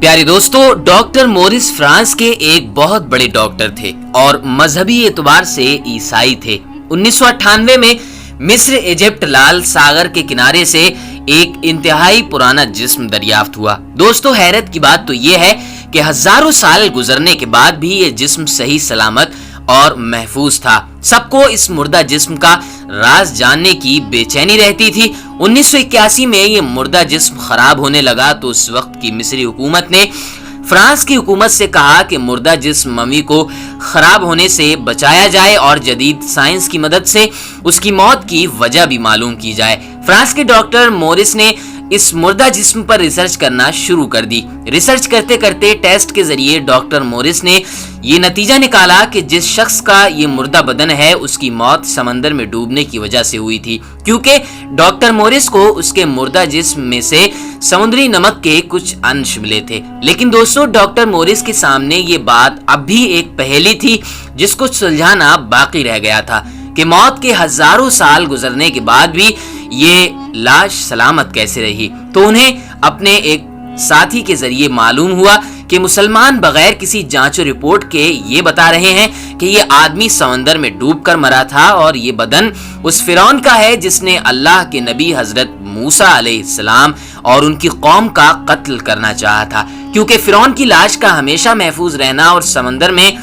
प्यारे दोस्तों, doctor Morris France के एक बहुत बड़े डॉक्टर थे और मजहबी एतबार से ईसाई थे। 1998 में मिस्र इजिप्ट लाल सागर के किनारे से एक इंतहाई पुराना जिस्म दरियाफ्त हुआ। दोस्तों, हैरत की बात तो ये है कि हजारों साल गुजरने के बाद भी ये जिस्म सही सलामत और महफूज था। सबको इस मुर्दा जिस्म का राज जानने की बेचैनी रहती थी। 1981 में ये मुर्दा जिस्म खराब होने लगा तो उस वक्त की मिस्री हुकूमत ने फ्रांस की हुकूमत से कहा कि मुर्दा जिस्म मम्मी को खराब होने से बचाया जाए और जदीद साइंस की मदद से उसकी मौत की वजह भी मालूम की जाए। फ्रांस के डॉक्टर मोरिस ने इस मुर्दा जिस्म पर रिसर्च करना शुरू कर दी। रिसर्च करते करते टेस्ट के जरिए डॉक्टर मोरिस ने ये नतीजा निकाला कि जिस शख्स का ये मुर्दा बदन है उसकी मौत समंदर में डूबने की वजह से हुई थी, क्योंकि डॉक्टर मोरिस को उसके मुर्दा जिस्म में से समुद्री नमक के कुछ अंश मिले थे। लेकिन दोस्तों, डॉक्टर मोरिस के सामने ये बात अब भी एक पहेली थी जिसको सुलझाना बाकी रह गया था कि मौत के हजारों साल गुजरने के बाद भी ये लाश सलामत कैसे रही। तो उन्हें अपने एक साथी के जरिए मालूम हुआ कि मुसलमान बगैर किसी जांच और रिपोर्ट के ये बता रहे हैं कि ये आदमी समंदर में डूबकर मरा था और ये बदन उस फिरौन का है जिसने अल्लाह के नबी हजरत मूसा अलैहिस्सलाम और उनकी कौम का कत्ल करना चाहा था। क्योंकि फिरौन की लाश का हमेशा महफूज रहना और समंदर में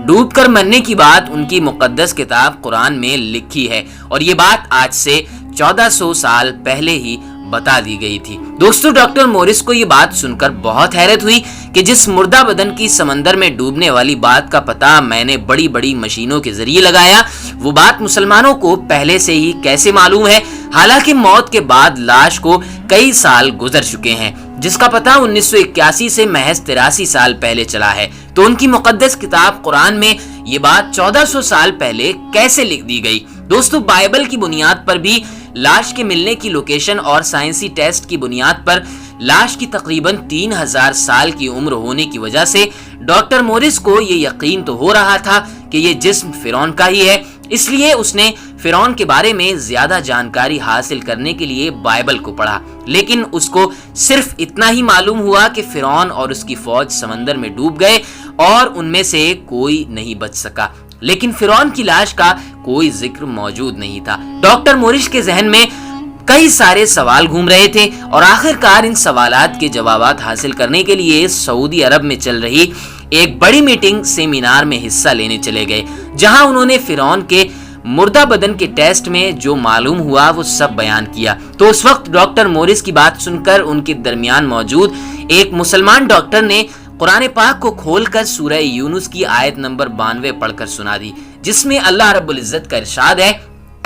डूबकर मरने की बात उनकी मुकद्दस किताब कुरान में लिखी है और ये बात आज से 1400 साल पहले ही बता दी गई थी। दोस्तों, डॉक्टर मोरिस को ये बात सुनकर बहुत हैरत हुई कि जिस मुर्दा बदन की समंदर में डूबने वाली बात का पता मैंने बड़ी बड़ी मशीनों के जरिए लगाया, वो बात मुसलमानों को पहले से ही कैसे मालूम है। हालांकि मौत के बाद लाश को कई साल गुजर चुके हैं, जिसका पता 1981 से महज 83 साल पहले चला है। तो उनकी मुकद्दस किताब कुरान में ये बात 1400 साल पहले कैसे लिख दी गई। दोस्तों, बाइबल की बुनियाद पर भी लाश के मिलने की लोकेशन और साइंसी टेस्ट की बुनियाद पर लाश की तकरीबन 3000 साल की उम्र होने की वजह से डॉक्टर मोरिस को ये यकीन तो हो रहा था कि ये जिस्म फिरौन का ही है। इसलिए उसने फिरौन के बारे में ज्यादा जानकारी हासिल करने के लिए बाइबल को पढ़ा। लेकिन उसको सिर्फ इतना ही मालूम हुआ कि फिरौन और उसकी फौज समंदर में डूब गए और उनमें से कोई नहीं बच सका। लेकिन फिरौन की लाश का कोई जिक्र मौजूद नहीं था। डॉक्टर मोरिस के जहन में कई सारे सवाल घूम रहे थे और आखिरकार इन सवालात के जवाबात हासिल करने के लिए सऊदी अरब में चल रही एक बड़ी मीटिंग सेमिनार में हिस्सा लेने चले गए, जहां उन्होंने फिरौन के मुर्दा बदन के टेस्ट में जो मालूम हुआ वो सब बयान किया। तो उस वक्त डॉक्टर मोरिस की बात सुनकर उनके दरमियान मौजूद एक मुसलमान डॉक्टर ने कुरान पाक को खोलकर सूरह यूनुस की आयत नंबर 92 पढ़कर सुना दी, जिसमें अल्लाह रब्बुल इज्जत का इरशाद है,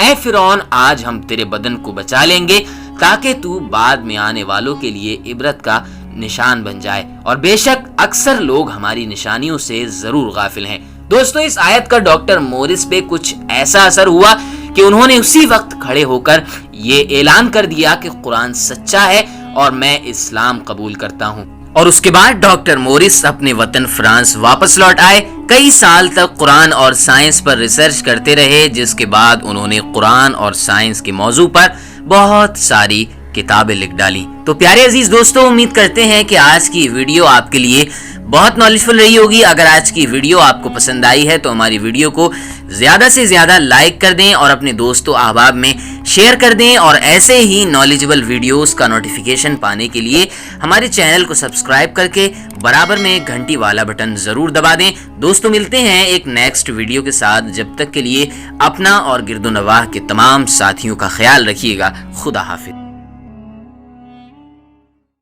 ऐ फिरौन, आज हम तेरे बदन को बचा लेंगे ताकि तू बाद में आने वालों के लिए इबरत का निशान बन जाए, और बेशक अक्सर लोग हमारी निशानियों से जरूर गाफिल हैं। दोस्तों, इस आयत का डॉक्टर मोरिस पे कुछ ऐसा असर हुआ कि उन्होंने उसी वक्त खड़े होकर ये ऐलान कर दिया कि कुरान सच्चा है और मैं इस्लाम कबूल करता हूँ। और उसके बाद डॉक्टर मोरिस अपने वतन फ्रांस वापस लौट आए। कई साल तक कुरान और साइंस पर रिसर्च करते रहे, जिसके बाद उन्होंने कुरान और साइंस के मौजू पर बहुत सारी किताबें लिख डाली। तो प्यारे अजीज दोस्तों, उम्मीद करते हैं कि आज की वीडियो आपके लिए बहुत नॉलेजफुल रही होगी। अगर आज की वीडियो आपको पसंद आई है तो हमारी वीडियो को ज्यादा से ज्यादा लाइक कर दें और अपने दोस्तों अहबाब में शेयर कर दें, और ऐसे ही नॉलेजेबल वीडियोस का नोटिफिकेशन पाने के लिए हमारे चैनल को सब्सक्राइब करके बराबर में घंटी वाला बटन जरूर दबा दें। दोस्तों, मिलते हैं एक नेक्स्ट वीडियो के साथ। जब तक के लिए अपना और गिरदो नवाह के तमाम साथियों का ख्याल रखिएगा। खुदा हाफिज।